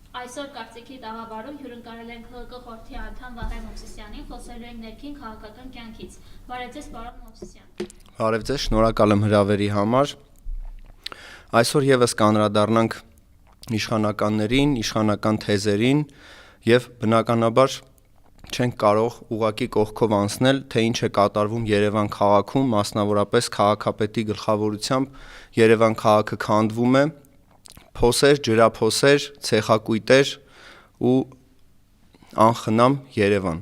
Այսօր կարծիքի տաղավարում հյուրընկալել ենք ՀԿ խորհրդի անդամ Վահե Մովսիսյանին, խոսելու ենք ներքին քաղաքական կյանքից։ Բարև ձեզ, պարոն Մովսիսյան։ Բարև ձեզ, շնորհակալ եմ հրավերի համար։ Այսօր եւս կանդրադառնանք իշխանականներին, իշխանական թեզերին եւ բնականաբար չենք կարող ուղղակի կողքով անցնել, թե ինչ է կատարվում Երևան քաղաքում, մասնավորապես քաղաքապետի գլխավորությամբ Երևան քաղաքը քանդվում է, փոսեր, ջրափոսեր, ցեխակույտեր ու անխնամ Երևան։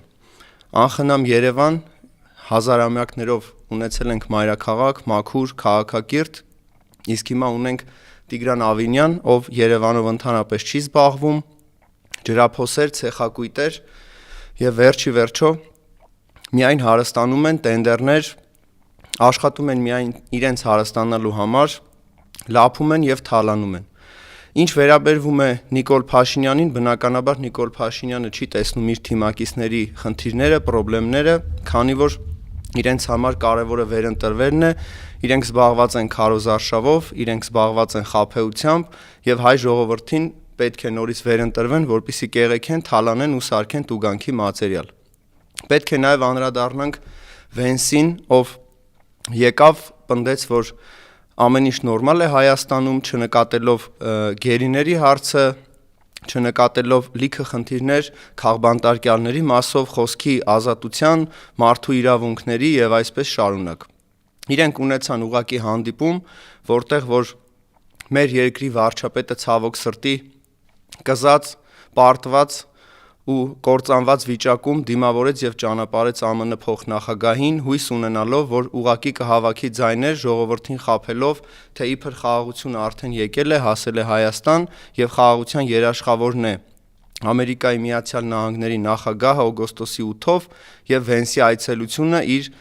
Անխնամ Երևան հազարամյակներով ունեցել ենք մայրաքաղաք, մաքուր, քաղաքակիրթ, իսկ հիմա ունենք Տիգրան Ավինյան, ով Երևանով ընդհանրապես չի զբաղվում, ջրափոսեր, ցեխակույտեր եւ վերջի վերջո միայն հարստանում են տենդերներ, աշխատում են միայն իրենց հարստանալու համար, լափում են եւ թալանում են։ Ինչ վերաբերվում է Նիկոլ Փաշինյանին, բնականաբար Նիկոլ Փաշինյանը չի տեսնում իր թիմակիցների խնդիրները, խնդիրները, քանի որ իրենց համար կարևորը վերընտրվելն է, իրենք զբաղված են քարոզարշավով, իրենք զբաղված են խաբեությամբ եւ հայ ժողովրդին պետք է նորից վերընտրվեն, որպեսզի կեղեքեն, թալանեն ու սարքեն տուգանքի մատերիալ։ Պետք է նաեւ անդրադառնանք Վենսին, ով եկավ, պնդեց, որ ամեն ինչ նորմալ է Հայաստանում, չնկատելով գերիների հարցը, չնկատելով լիքը խնդիրներ քաղբանտարկյալների մասով, խոսքի ազատության, մարդու իրավունքների եւ այսպես շարունակ։ Իրենք ունեցան ուղակի հանդիպում, որտեղ որ մեր երկրի վարչապետը ցավոք սրտի կզած, պարտված ու կործանված վիճակում դիմավորեց եւ ճանապարհեց ԱՄՆ փոխնախագահին, հույս ունենալով, որ ուղակի կհավաքի ձայներ ժողովրդին խաբելով, թե իբր խաղաղությունը արդեն եկել է, հասել է Հայաստան եւ խաղաղության երաշխավորն է Ամերիկայի Միացյալ Նահանգների նախագահը օգոստոսի 8-ով եւ Վենսի այցելությունը իր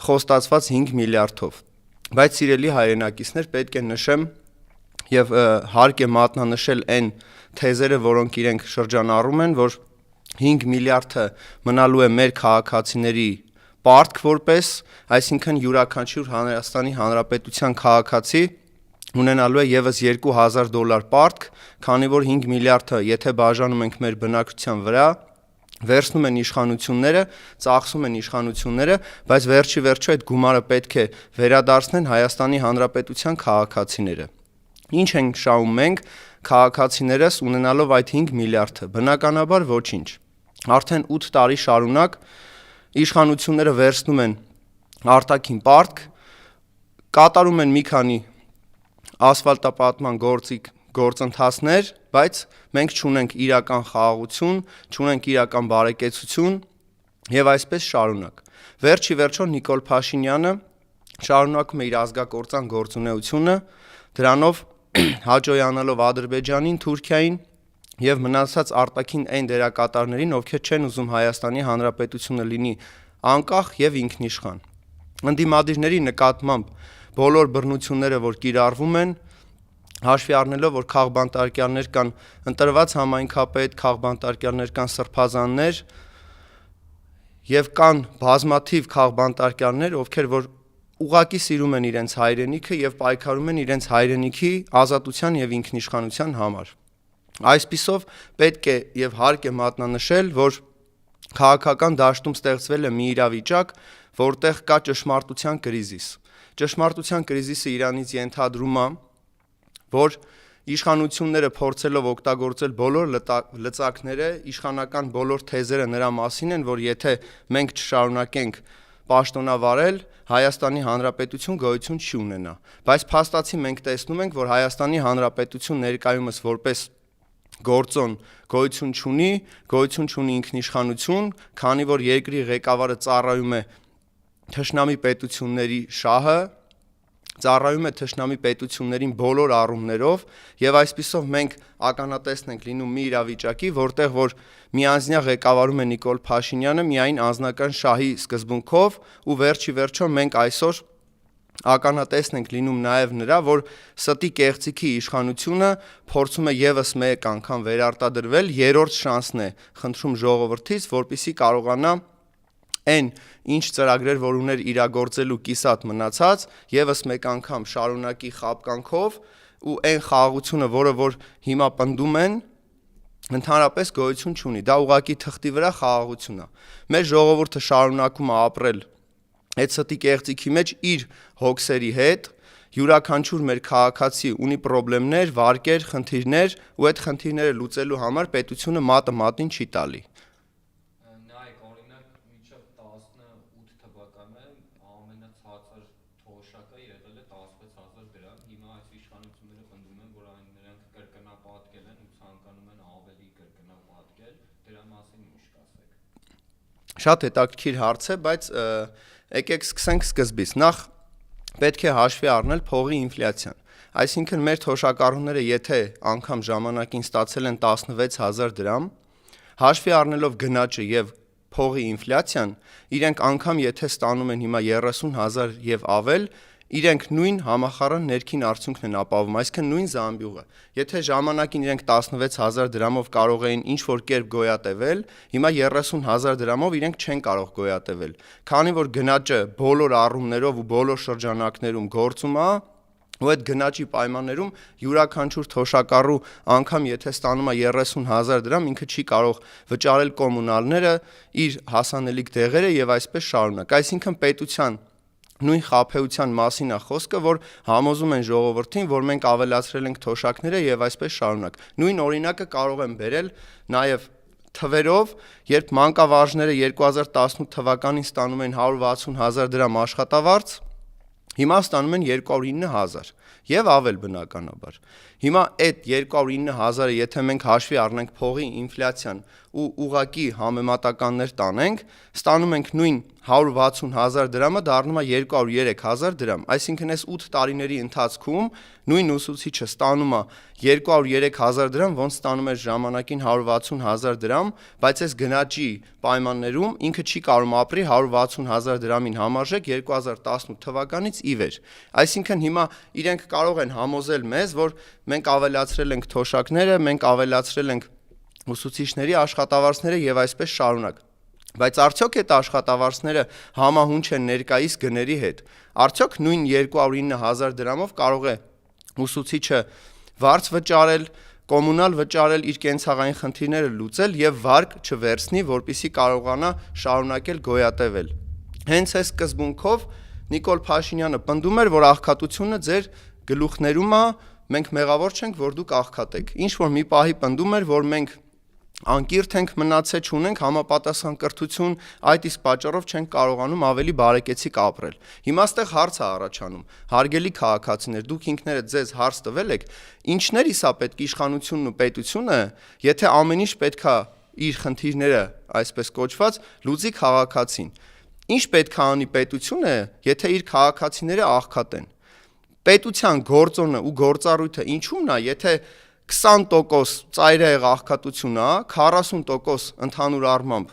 խոստացված 5 միլիարդով։ Բայց սիրելի հայրենակիցներ, պետք է նշեմ եւ հարկ է մատնանշել այն թեզերը, որոնք իրենք շրջանառում են, որ 5 միլիարդը մնալու է մեր քաղաքացիների պարտք որպես, այսինքն յուրաքանչյուր Հայաստանի Հանրապետության քաղաքացի ունենալու է եւս $2000 պարտք, քանի որ 5 միլիարդը, եթե բաժանում ենք մեր բնակչության վրա, վերցնում են իշխանությունները, ծախսում են իշխանությունները, բայց վերջի վերջո այդ գումարը պետք է վերադարձնեն Հայաստանի Հանրապետության քաղաքացիները։ Ինչ են շահում մենք քաղաքացիներս ունենալով այդ 5 միլիարդը, բնականաբար ոչինչ։ Արդեն 8 տարի շարունակ իշխանությունները վերցնում են արտաքին պարտք, կատարում են մի քանի ասֆալտապատման գործընթացներ, բայց մենք չունենք իրական խաղաղություն, չունենք իրական բարեկեցություն եւ այսպես շարունակ։ Վերջի վերջո Նիկոլ Փաշինյանը շարունակում է իր ազգակործան գործունեությունը, դրանով հաջողանալով Ադրբեջանին, Թուրքիային եւ մնացած արտաքին այն դերակատարներին, ովքեր չեն ուզում Հայաստանի Հանրապետությունը լինի անկախ եւ ինքնիշխան։ Ընդդիմադիրների նկատմամբ բոլոր բռնությունները, որ կիրառվում են, հաշվի առնելով, որ քաղբանտարկյալներ կան, ընտրված համայնքապետ, քաղբանտարկյալներ կան, սրբազաններ եւ կան բազմաթիվ քաղբանտարկյալներ, ովքեր որ ուղակի սիրում են իրենց հայրենիքը եւ պայքարում են իրենց հայրենիքի ազատության եւ ինքնիշխանության համար։ Այսպիսով պետք է եւ հարկ է մատնանշել, որ քաղաքական դաշտում ստեղծվել է մի իրավիճակ, որտեղ կա ճշմարտության կրիզիս։ Ճշմարտության կրիզիսը իրանից ենթադրում է, որ իշխանությունները փորձելով օգտագործել բոլոր լծակները, իշխանական բոլոր թեզերը նրա մասին են, որ եթե մենք չշարունակենք պաշտոնավարել, Հայաստանի Հանրապետություն գոյություն չի ունենա։ Բայց փաստացի մենք տեսնում ենք, որ Հայաստանի Հանրապետություն ներկայումս որպես գործոն գոյություն չունի ինքնիշխանություն, քանի որ երկրի ղեկավարը ծառայում է թշնամի պետությունների շահը, ծառայում է թշնամի պետություններին բոլոր առումներով եւ այսպիսով մենք ականատեսն ենք լինում մի իրավիճակի, որտեղ որ միանձնյա ղեկավարում է Նիկոլ Փաշինյանը միայն անձնական շահի սկզբունքով ու վերջի վերջո մենք այսօր ականատեսն ենք լինում նաեւ նրա, որ ստի կեղծիքի իշխանությունը փորձում է եւս մեկ անգամ վերարտադրվել, երրորդ շանսն է խնդրում ժողովրդից, որպեսզի կարողանա այն ինչ ծրագրեր, որ ուներ իրագործելու կիսատ մնացած, եւս մեկ անգամ շարունակի խապկանքով ու այն խաղաղությունը, որը որ հիմա պնդում են, ընդհանրապես գոյություն չունի, դա ուղղակի թղթի վրա խաղաղություն է։ Մեր ժողովուրդը շարունակում է ապրել այդ ստի կեղծիքի մեջ իր հոգսերի հետ, յուրաքանչյուր մեր քաղաքացի ունի խնդիրներ, վարկեր, խնդիրներ, ու այդ խնդիրները լուծելու համար պետությունը մատը մատին չի տալի։ Նայեք, օրինակ, մինչև 18 թվականը ամենացածր թոշակը եղել է 16000 դրամ, հիմա այս իշխանությունները պնդում են, որ նրանք կրկնապատկել են ու ցանկանում են ավելի կրկնապատկել, դրա մասին ինչ կասեք։ Շատ հետաքրքիր հարց է, բայց եկեք սկսենք սկզբից։ Նախ պետք է հաշվի առնել փողի ինֆլյացիան։ Այսինքն մեր թոշակառուները եթե անգամ ժամանակին ստացել են 16000 դրամ, հաշվի առնելով գնաճը եւ փողի ինֆլյացիան, իրենք անգամ եթե ստանում են հիմա 30000 եւ ավել, իրենք նույն համախառն ներքին արդյունքն են ապավում, այսինքն նույն զամբյուղը։ Եթե ժամանակին իրենք 16000 դրամով կարող էին ինչ-որ կերպ գոյատևել, հիմա 30000 դրամով իրենք չեն կարող գոյատևել, քանի որ գնաճը բոլոր առումներով ու բոլոր շրջանակներում գործում է, ու այդ գնաճի պայմաններում յուրաքանչյուր թոշակառու անգամ եթե ստանում է 30000 դրամ, ինքը չի կարող վճարել կոմունալները, իր հասանելիք դեղերը եւ այսպես շարունակ։ Այսինքն պետության նույն խաբեության մասին է խոսքը, որ համոզում են ժողովրդին, որ մենք ավելացրել ենք թոշակները եւ այսպես շարունակ։ Նույն օրինակը կարող եմ բերել նաեւ թվերով, երբ մանկավարժները 2018 թվականին ստանում են 160000 դրամ աշխատավարձ, հիմա ստանում են 209000 եւ ավել բնականաբար։ Հիմա այդ 209000-ը եթե մենք հաշվի առնենք փողի ինֆլյացիան ու ուղակի համեմատականներ տանենք, ստանում ենք նույն 160000 դրամը դառնում է 203000 դրամ, այսինքն այս 8 տարիների ընթացքում նույն ուսուցիչը ստանում է 203000 դրամ, ոնց ստանում էր ժամանակին 160000 դրամ, բայց այս գնաճի պայմաններում ինքը չի կարող ապրի 160000 դրամին համարժեք 2018 թվականից ի վեր։ Այսինքն հիմա իրենք կարող են համոզել մեզ, որ մենք ավելացրել ենք թոշակները, մենք ավելացրել ենք ուսուցիչների աշխատավարձները եւ այսպես շարունակ։ Բայց արդյոք այդ աշխատավարձները համահունչ են ներկայիս գների հետ։ Արդյոք նույն 209000 դրամով կարող է ուսուցիչը վարձ վճարել, կոմունալ վճարել, իր կենցաղային խնդիրները լուծել եւ վարկ չվերցնի, որպեսզի կարողանա շարունակել գոյատևել։ Հենց այս սկզբունքով Նիկոլ Փաշինյանը պնդում էր, որ աղքատությունը ձեր գլուխներում է, մենք մեղավոր չենք, որ դուք աղքատ եք։ Ինչ որ մի պահի պնդում էր, որ մենք անկիրթ ենք մնացել, չունենք համապատասխան կրթություն, այդ իսկ պատճառով չենք կարողանում ավելի բարեկեցիկ ապրել։ Հիմա այստեղ հարց է առաջանում. հարգելի քաղաքացիներ, դուք ինքներդ ձեզ հարց տվել եք, ինչներիս է պետք իշխանությունն ու պետությունը, եթե ամեն ինչ պետքա իր խնդիրները, այսպես կոչված, լուծի քաղաքացին։ Ինչ պետք է անի պետությունը, եթե իր քաղաքացիները աղքատ են։ Պետության գործոնը ու գործառույթը ինչու՞մն է, եթե 20% ծայրահեղ աղքատություն է, 40% ընդհանուր առմամբ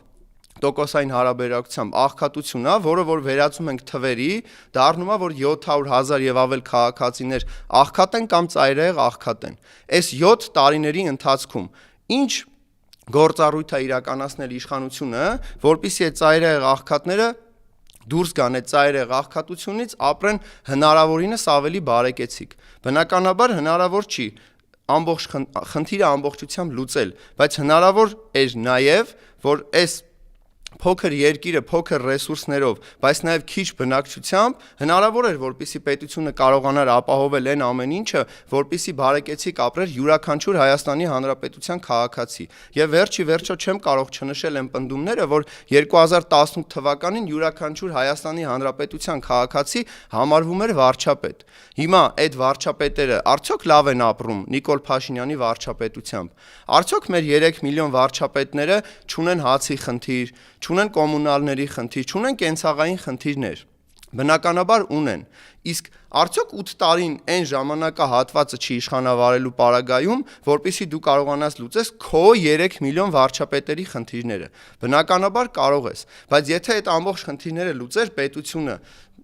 տոկոսային հարաբերակցությամբ աղքատություն է, որը որ վերածում ենք թվերի, դառնում է, որ 700,000 եւ ավել քաղաքացիներ աղքատ են կամ ծայրահեղ աղքատ են։ Այս 7 տարիների ընթացքում ինչ գործառույթ է իրականացնել իշխանությունը, որպեսզի այդ ծայրահեղ աղքատները դուրս գան այդ ծայրահեղ աղքատությունից, ապրեն հնարավորինս ավելի բարեկեցիկ։ Բնականաբար հնարավոր չի ամբողջ խնդիրը ամբողջությամբ լուծել, բայց հնարավոր էր նաև, որ այս փոքր երկիրը փոքր ռեսուրսներով, բայց նաև քիչ բնակչությամբ հնարավոր էր, որպեսզի պետությունը կարողանար ապահովել այն ամեն ինչը, որպեսզի բարեկեցիկ ապրեր յուրաքանչյուր Հայաստանի Հանրապետության քաղաքացի։ Եվ վերջի վերջո չեմ կարող չնշել այն պնդումները, որ 2018 թվականին յուրաքանչյուր Հայաստանի Հանրապետության քաղաքացի համարվում էր վարչապետ։ Հիմա այդ վարչապետերը արդյոք լավ են ապրում Նիկոլ Փաշինյանի վարչապետությամբ։ Արդյոք մեր 3 միլիոն վարչապետները չունեն հացի խնդիր, չունեն կոմունալների խնդիր, չունեն կենցաղային խնդիրներ։ Բնականաբար ունեն։ Իսկ արդյոք 8 տարին այն ժամանակահատվածը չի իշխանավարելու պարագայում, որպեսզի դու կարողանաս լուծես քո 3 միլիոն վարչապետերի խնդիրները։ Բնականաբար կարող ես, բայց եթե այդ ամբողջ խնդիրները լուծեր պետությունը,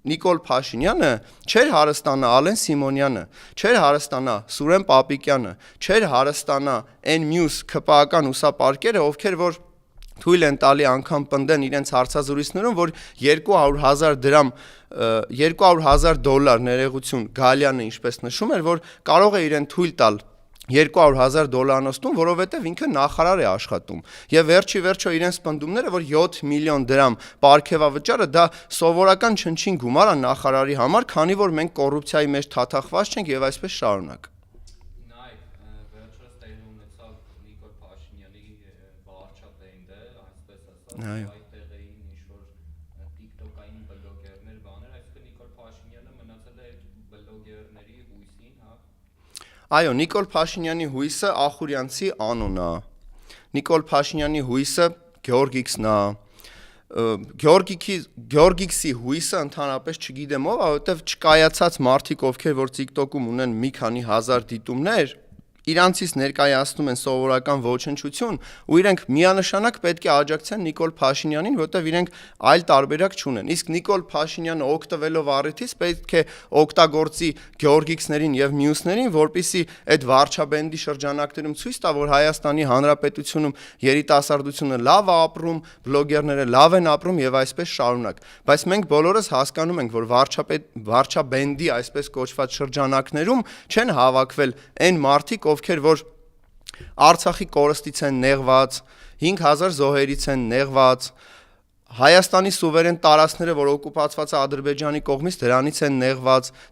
Նիկոլ Փաշինյանը, չէր հարստանա Ալեն Սիմոնյանը, չէր հարստանա Սուրեն Պապիկյանը, չէր հարստանա այն մյուս ԿՊԱ-ական ուսապարկերը, ովքեր որ թույլ են տալի անգամ պնդեն իրենց հարցազրույցներում, որ 200,000 դրամ, 200,000 դոլար ներեգություն Գալյանը ինչպես նշում էր, որ կարող է իրեն թույլ տալ $200,000 տուն, որովհետև ինքը նախարար է աշխատում։ Եվ վերջը իրենց պնդումները, որ 7 միլիոն դրամ պարգևավճարը դա սովորական չնչին գումար է նախարարի համար, քանի որ մենք կոռուպցիայի մեջ թաթախված չենք եւ այսպես շարունակ։ Նայեք, վերջերս տեղի ունեցավ Նիկոլ Փաշինյանի վարչապետը, այսպես ասած, այդտեղ էին ինչ-որ TikTok-ային բլոգերներ, բաներ, այսինքն Նիկոլ Փաշինյանը մնացել է այդ բլոգերների հույսին, հա։ Այո, Նիկոլ Փաշինյանի հույսը Ախուրյանցի անունն է։ Նիկոլ Փաշինյանի հույսը Գյորգիքսն է։ Գյորգիքսի հույսը ընդհանրապես չգիտեմ ով, որովհետև չկայացած մարդիկ, ովքեր որ TikTok-ում ունեն մի քանի հազար դիտումներ, իրանցից ներկայացնում են սովորական ոչնչություն ու իրենք միանշանակ պետք է աջակցեն Նիկոլ Փաշինյանին, որտեղ իրենք այլ տարբերակ չունեն։ Իսկ Նիկոլ Փաշինյանը օգտվելով առիթից պետք է օգտագործի Գյորգիքսներին եւ մյուսներին, որպիսի այդ վարչաբենդի շրջանակներում ցույց տա, որ Հայաստանի Հանրապետությունում երիտասարդությունը լավ է ապրում, բլոգերները լավ են ապրում եւ այսպես շարունակ։ Բայց մենք բոլորս հասկանում ենք, որ վարչաբենդի այսպես կոչված շրջանակներում չեն հավաքվել այն մարդիկ, ովքեր որ Արցախի կորստից են նեղված, 5000 զոհերից են նեղված, Հայաստանի սուվերեն տարածքները, որ օկուպացված է Ադրբեջանի կողմից, դրանից են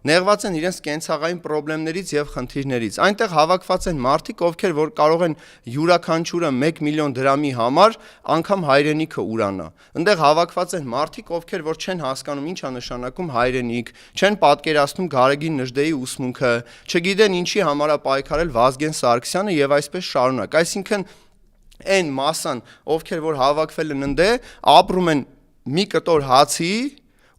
նեղված են իրենց կենցաղային խնդիրներից եւ խնդիրներից։ Այնտեղ հավաքված են մարդիկ, ովքեր որ կարող են յուրաքանչյուրը 1 միլիոն դրամի համար անգամ հայրենիքը ուրանա։ Այնտեղ հավաքված են մարդիկ, ովքեր որ չեն հասկանում ինչ է նշանակում հայրենիք, չեն պատկերացնում Գարեգին Նժդեի ուսմունքը, չգիտեն ինչի համար է պայքարել Վազգեն Սարգսյանը եւ այսպես շարունակ։ Այսինքն այն մասան, ովքեր որ հավաքվել են ընդե, ապրում են մի կտոր հացի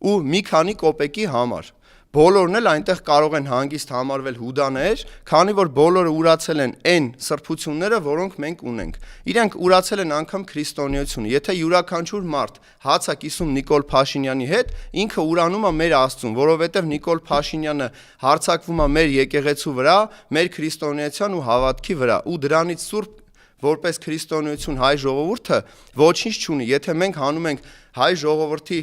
ու մի քանի կոպեկի համար։ Բոլորն էլ այնտեղ կարող են հանգիստ համարվել հուդաներ, քանի որ բոլորը ուրացել են այն սրբությունները, որոնք մենք ունենք։ Իրենք ուրացել են անգամ քրիստոնեությունը։ Եթե յուրաքանչյուր մարդ հաց է կիսում Նիկոլ Փաշինյանի հետ, ինքը ուրանում է մեր Աստծուն, որովհետև Նիկոլ Փաշինյանը հարձակվում է մեր եկեղեցու վրա, մեր քրիստոնեության ու հավատքի վրա, ու դրանից սուրբ որպես քրիստոնեություն հայ ժողովուրդը ոչինչ չունի։ Եթե մենք հանում ենք հայ ժողովրդի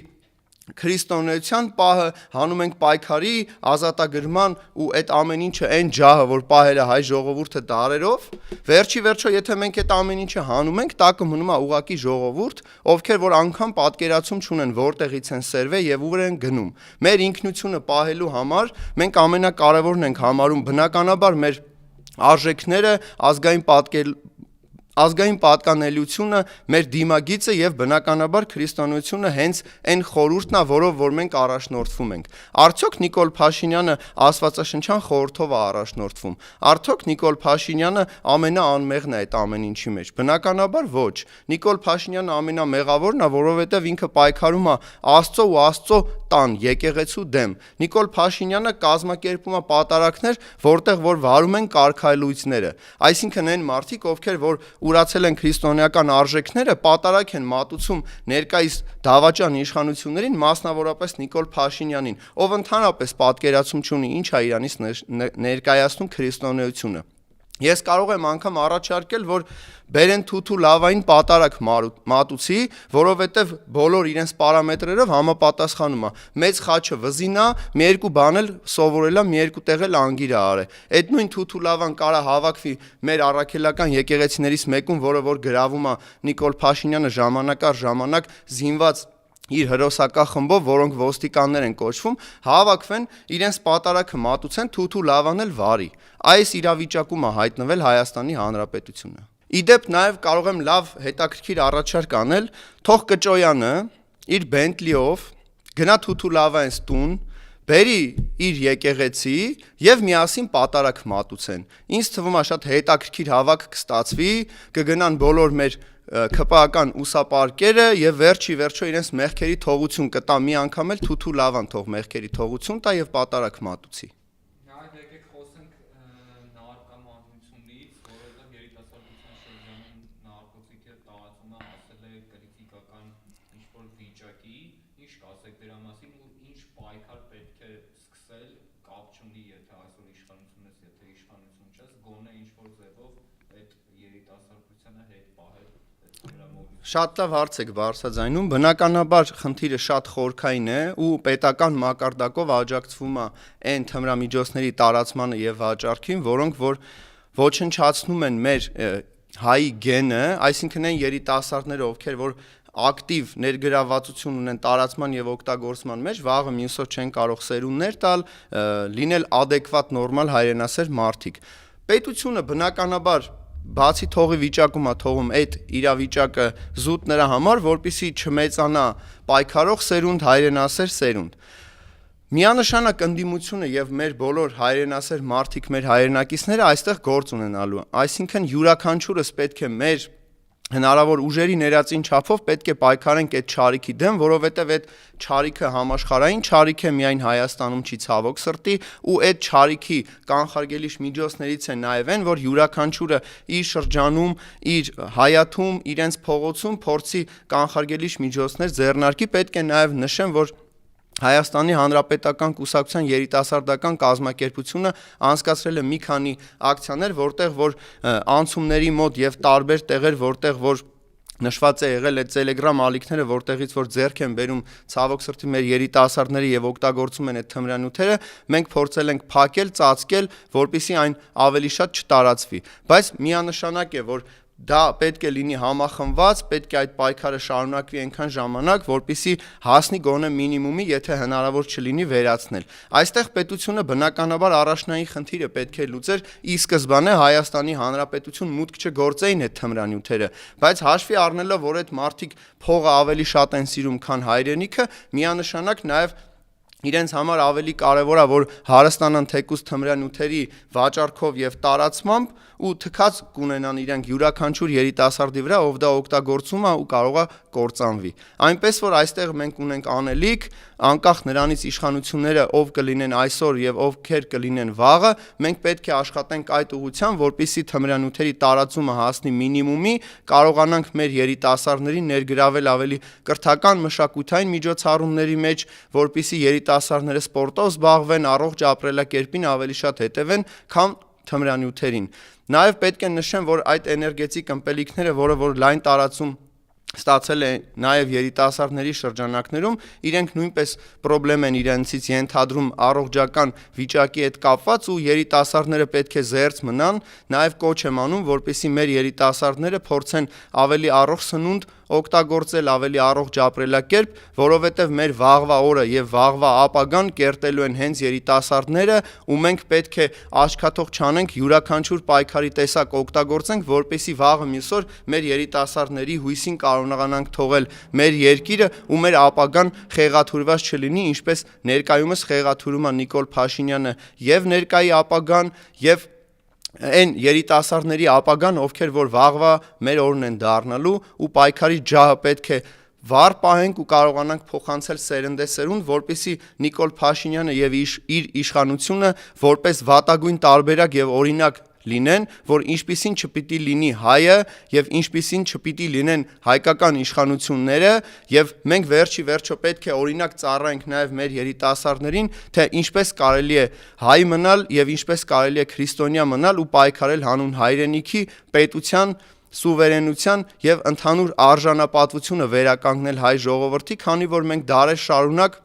քրիստոնեության պահը, հանում ենք պայքարի, ազատագրման ու այդ ամեն ինչը այն ջահը, որ պահել է հայ ժողովուրդը դարերով, վերջը եթե մենք այդ ամեն ինչը հանում ենք, տակը մնում է ուղակի ժողովուրդ, ովքեր որ անգամ պատկերացում չունեն որտեղից են սերվել եւ ուր են գնում։ Մեր ինքնությունը պահելու համար մենք ամենակարևորն ենք համարում բնականաբար մեր արժեքները, ազգային պատկանելիությունը, մեր դիմագիծը եւ բնականաբար քրիստոնեությունը հենց այն խորհուրդն է, որով որ մենք առաջնորդվում ենք։ Արդյոք Նիկոլ Փաշինյանը աստվածաշնչյան խորհրդով է առաջնորդվում։ Արդյոք Նիկոլ Փաշինյանը ամենաանմեղն է այդ ամեն ինչի մեջ։ Բնականաբար ոչ։ Նիկոլ Փաշինյանը ամենամեղավորն է, որովհետեւ ինքը պայքարում է Աստծո ու Աստծո տան եկեղեցու դեմ։ Նիկոլ Փաշինյանը կազմակերպում է պատարակներ, որտեղ որ վարում են կարգայլույցները։ Այսինքն այն մարդիկ, ովքեր որ ուրացել են քրիստոնեական արժեքները, պատարակ են մատուցում ներկայիս դավաճան իշխանություններին, մասնավորապես Նիկոլ Փաշինյանին, ով ընդհանրապես պատկերացում չունի ինչ է իրանից ներկայացնում քրիստոնեությունը։ Ես կարող եմ անգամ առաջարկել, որ բերեն թութու լավային պատարակ մատուցի, որովհետև բոլոր իրենց պարամետրերով համապատասխանում է։ Մեծ խաչը վզին է, մի երկու բան էլ սովորել է, մի երկու տեղ էլ անգիր է արել։ Այդ նույն թութու լավան կարա հավաքվի մեր առաքելական եկեղեցիներից մեկում, որը որ գրավում է Նիկոլ Փաշինյանը ժամանակ առ ժամանակ զինված իր հրոսակա խմբով, որոնք ոստիկաններ են կոչվում, հավաքվեն, իրենց պատարակը մատուցեն, թութու լավան էլ վարի։ Այս իրավիճակում է հայտնվել Հայաստանի Հանրապետությունը։ Իդեպ նաև կարող եմ լավ հետաքրքիր առաջարկ անել, թող Կճոյանը իր Bentley-ով գնա թութու լավայից տուն, բերի իր եկեղեցի եւ միասին պատարակ մատուցեն։ Ինձ թվում է շատ հետաքրքիր հավաք կստացվի, կգնան բոլոր մեր ԿՊԱ-ական ուսապարկերը եւ վերջո իրենց մեղքերի թողություն կտա, մի անգամ էլ թութու լավան թող մեղքերի թողություն տա եւ պատարակ մատուցի։ Նայեք, եկեք խոսենք նահատականությունից, որովհետեւ երիտասարդության շրջանում նահատակությունը տարածումը հասել է կրիտիկական ինչ-որ վիճակի, ինչ կասեք դրա մասին ու ինչ պայքար պետք է սկսել, կապ չունի, եթե այսօր իշխանությունից, եթե իշխանություն չես, գոնե ինչ-որ ձևով այդ երիտասարդությանը հետ պահել։ Շատ լավ հարց եք բարձրաձայնում, բնականաբար խնդիրը շատ խորքային է ու պետական մակարդակով աջակցվում է այն թմրամիջոցների տարածմանը եւ վաճառքին, որոնք որ ոչնչացնում են մեր հայի գենը, այսինքն այն երիտասարդները, ովքեր որ ակտիվ ներգրավվածություն ունեն տարածման եւ օգտագործման մեջ, վաղը մյուսով չեն կարող սերունդներ տալ, լինել adekvat նորմալ հայրենասեր մարդիկ։ Պետությունը բնականաբար բացի թողի վիճակում է թողում այդ իրավիճակը զուտ նրա համար, որպեսզի չմեծանա պայքարող սերունդ, հայրենասեր սերունդ։ Միանշանակ ընդդիմությունը եւ մեր բոլոր հայրենասեր մարդիկ, մեր հայրենակիցները այստեղ գործ ունենալու, այսինքն յուրաքանչյուրս պետք է մեր հնարավոր ուժերի ներածին չափով պետք է պայքարենք այդ չարիքի դեմ, որովհետև այդ չարիքը համաշխարհային չարիք է, միայն Հայաստանում չի ցավոք սրտի, ու այդ չարիքի կանխարգելիչ միջոցներից է նաև այն, որ յուրաքանչյուրը իր շրջանում, իր հայաթում, իրենց փողոցում փորձի կանխարգելիչ միջոցներ ձեռնարկի, պետք է նաև նշեմ, որ Հայաստանի Հանրապետական կուսակցության երիտասարդական կազմակերպությունը անցկացրել է մի քանի ակցիաներ, որտեղ որ անցումների մոտ եւ տարբեր տեղեր, որտեղ որ նշված է եղել այդ Telegram ալիքները, որտեղից որ ձեռք են բերում ցավոք սրտի մեր երիտասարդները եւ օգտագործում են այդ թմրանյութերը, մենք փորձել ենք փակել, ծածկել, որպեսզի այն ավելի շատ չտարածվի, բայց միանշանակ է, որ դա պետք է լինի համախմբված, պետք է այդ պայքարը շարունակվի այնքան ժամանակ, որպեսզի հասնի գոնե մինիմումի, եթե հնարավոր չլինի վերացնել։ Այստեղ պետությունը բնականաբար առաջնային խնդիրը պետք է լուծեր ի սկզբանե Հայաստանի Հանրապետություն մուտք չգործեին այդ թմրանյութերը, բայց հաշվի առնելով, որ այդ մարդիկ փողը ավելի շատ են սիրում, քան հայրենիքը, միանշանակ նաև իրենց համար ավելի կարևոր է, որ հարստանան թեկուզ թմրանյութերի վաճառքով եւ տարածմամբ ու թքած կունենան իրենք յուրաքանչյուր երիտասարդի վրա, ով դա օգտագործում է ու կարող է կործանվի։ Այնպես որ այստեղ մենք ունենք անելիք, անկախ նրանից իշխանությունները ով կլինեն այսօր եւ ովքեր կլինեն վաղը, մենք պետք է աշխատենք այդ ուղղությամբ, որպեսզի թմրանյութերի տարածումը հասնի մինիմումի, կարողանանք մեր երիտասարդներին ներգրավել ավելի կրթական մշակութային միջոցառումների մեջ, որպեսզի երիտասարդները սպորտով զբաղվեն, առողջ ապրելակերպին ավելի շատ հետևեն, քան թմրանյութերին։ Նաև պետք է նշեմ, որ այդ էներգետիկ ըմպելիքները, որը որ լայն տարածում ստացել է նաև երիտասարդների շրջանակներում, իրենք նույնպես խնդրեմ են իրենցից ենթադրում առողջական վիճակի հետ կապված ու երիտասարդները պետք է զերծ մնան, նաև կոչ եմ անում, որպեսզի մեր երիտասարդները փորձեն ավելի առողջ սնունդ օգտագործել, ավելի առողջ ապրելակերպ, որովհետև մեր վաղվա օրը եւ վաղվա ապագան կերտելու են հենց երիտասարդները, ու մենք պետք է աչքաթող չանենք, յուրաքանչյուր պայքարի տեսակ օգտագործենք, որպեսզի վաղը մյուսօր մեր երիտասարդների հույսին կարողանանք թողել մեր երկիրը ու մեր ապագան խեղաթյուրված չլինի, ինչպես ներկայումս խեղաթյուրում է Նիկոլ Փաշինյանը եւ ներկայի ապագան եւ այն երիտասարդների ապագան, ովքեր որ վաղվա մեր օրն են դառնալու ու պայքարի ջահը պետք է վառ պահենք ու կարողանանք փոխանցել սերնդեսերունդ, որպեսզի Նիկոլ Փաշինյանը եւ իր իշխանությունը որպես վատագույն տարբերակ եւ օրինակ լինեն, որ ինչպիսին չպիտի լինի հայը եւ ինչպիսին չպիտի լինեն հայկական իշխանությունները եւ մենք վերջի վերջո պետք է օրինակ ծառայենք նաեւ մեր երիտասարդներին, թե ինչպես կարելի է հայ մնալ եւ ինչպես կարելի է քրիստոնյա մնալ ու պայքարել հանուն հայրենիքի, պետության, սուվերենության եւ ընդհանուր արժանապատվությունը վերականգնել հայ ժողովրդի, քանի որ մենք դարեր շարունակ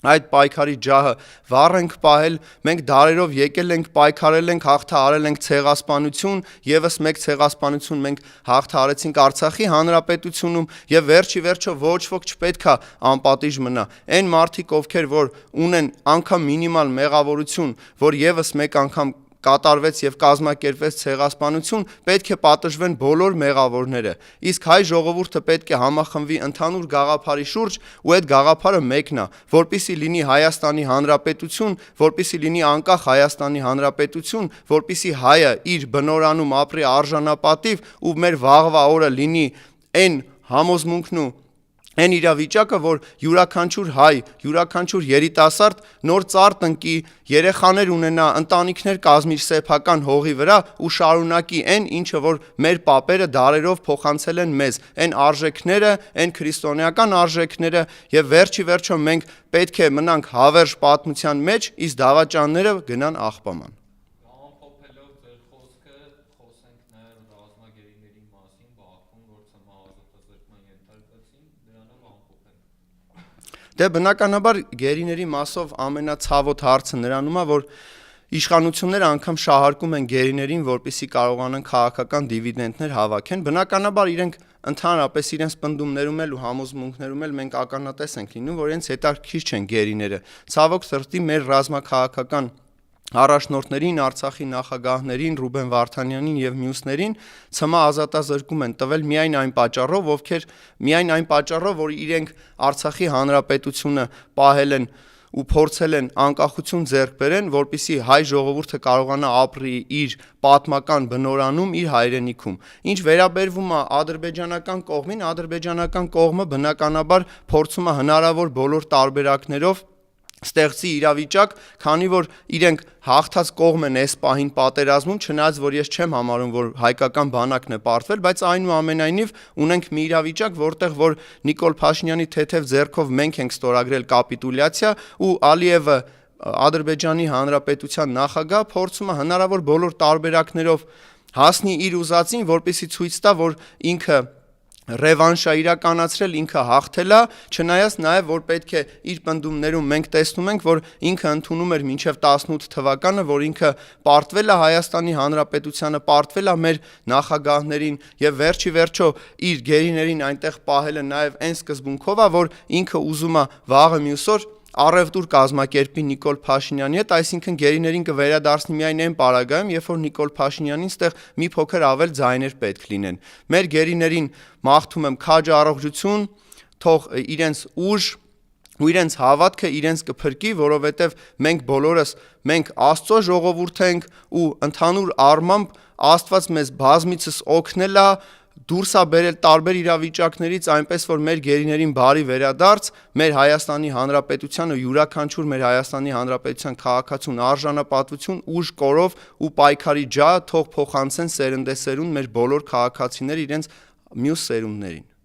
այդ պայքարի ջահը վառ ենք պահել, մենք դարերով եկել ենք, պայքարել ենք, հաղթահարել ենք ցեղասպանություն, եւս մեկ ցեղասպանություն մենք հաղթահարեցինք Արցախի հանրապետությունում եւ վերջի վերջո ոչ ոք չպետքա անպատիժ մնա։ Այն մարդիկ, ովքեր որ ունեն անգամ մինիմալ մեղավորություն, որ եւս մեկ անգամ կատարվեց եւ կազմակերպվեց ցեղասպանություն, պետք է պատժվեն բոլոր մեղավորները։ Իսկ հայ ժողովուրդը պետք է համախմբվի ընդհանուր գաղափարի շուրջ, ու այդ գաղափարը մեկն է, որպեսզի լինի Հայաստանի Հանրապետություն, որպեսզի լինի անկախ Հայաստանի Հանրապետություն, որպեսզի հայը իր բնորանում ապրի արժանապատիվ ու մեր վաղվա օրը լինի այն համոզմունքն ու այն իրավիճակը, որ յուրաքանչյուր հայ, յուրաքանչյուր երիտասարդ նոր ծարտ ընկի, երեխաներ ունենա, ընտանիքներ կազմի սեփական հողի վրա ու շարունակի այն, ինչը որ մեր պապերը դարերով փոխանցել են մեզ, այն արժեքները, այն քրիստոնեական արժեքները եւ վերջի վերջո մենք պետք է մնանք հավերժ պատմության մեջ, իսկ դավաճանները գնան աղբաման։ Դե բնականաբար գերիների մասով ամենացավոտ հարցը նրանում է, որ իշխանությունները անգամ շահարկում են գերիներին, որպեսզի կարողանան քաղաքական դիվիդենտներ հավաքեն, բնականաբար իրենք ընդհանրապես իրենց պնդումներում էլ ու համոզմունքներում էլ մենք ականատես ենք լինում, որ իրենց հետաքրքիր չեն գերիները։ Ցավոք սրտի մեր ռազմաքաղաքական առաջնորդներին, Արցախի նախագահներին, Ռուբեն Վարդանյանին եւ մյուսներին ՑՄ ազատազրկում են տվել միայն այն պատճառով, որ իրենք Արցախի հանրապետությունը պահել են ու փորձել են անկախություն ձեռք բերեն, որպեսզի հայ ժողովուրդը կարողանա ապրի իր պատմական բնորանում իր հայրենիքում։ Ինչ վերաբերվում է ադրբեջանական կողմին, ադրբեջանական կողմը բնականաբար փորձում է հնարավոր բոլոր տարբերակներով ստեղծի իրավիճակ, քանի որ իրենք հաղթած կողմ են այս պահին պատերազմում, չնայած որ ես չեմ համարում, որ հայկական բանակն է պարտվել, բայց այնուամենայնիվ ունենք մի իրավիճակ, որտեղ որ Նիկոլ Փաշինյանի թեթև ձեռքով մենք ենք ստորագրել կապիտուլյացիա ու Ալիևը Ադրբեջանի Հանրապետության նախագահ փորձում է հնարավոր բոլոր տարբերակներով հասնի իր ուզածին, որպեսզի ցույց տա, որ ինքը ռևանշ է իրականացրել, ինքը հաղթել է, չնայած նաև որ պետք է իր պնդումներում մենք տեսնում ենք, որ ինքը ընդունում էր մինչև 18 թվականը, որ ինքը պարտվել է Հայաստանի Հանրապետությանը, պարտվել է մեր նախագահներին եւ վերջի վերջո իր գերիներին այնտեղ պահելը նաև այն սկզբունքով է, որ ինքը ուզում է վաղը մյուս օր առևտուր կազմակերպի Նիկոլ Փաշինյանի հետ, այսինքն գերիներին կվերադարձնի միայն այն պարագայում, երբ որ Նիկոլ Փաշինյանին ստեղ մի փոքր ավել ձայներ պետք լինեն։ Մեր գերիներին մաղթում եմ քաջ առողջություն, թող իրենց ուժ ու իրենց հավատքը իրենց կփրկի, որովհետև մենք բոլորս մենք Աստծո ժողովուրդ ենք ու ընդհանուր առմամբ Աստված մեզ բազմիցս օգնել է, դուրս է բերել տարբեր իրավիճակներից, այնպես որ մեր գերիներին բարի վերադարձ, մեր Հայաստանի Հանրապետությանը յուրաքանչյուր մեր Հայաստանի Հանրապետության քաղաքացուն արժանապատվություն, ուժ, կորով ու պայքարի ջահ թող փոխանցեն սերնդեսերունդ մեր բոլոր քաղաքացիներ իրենց մյուս սերունդներին։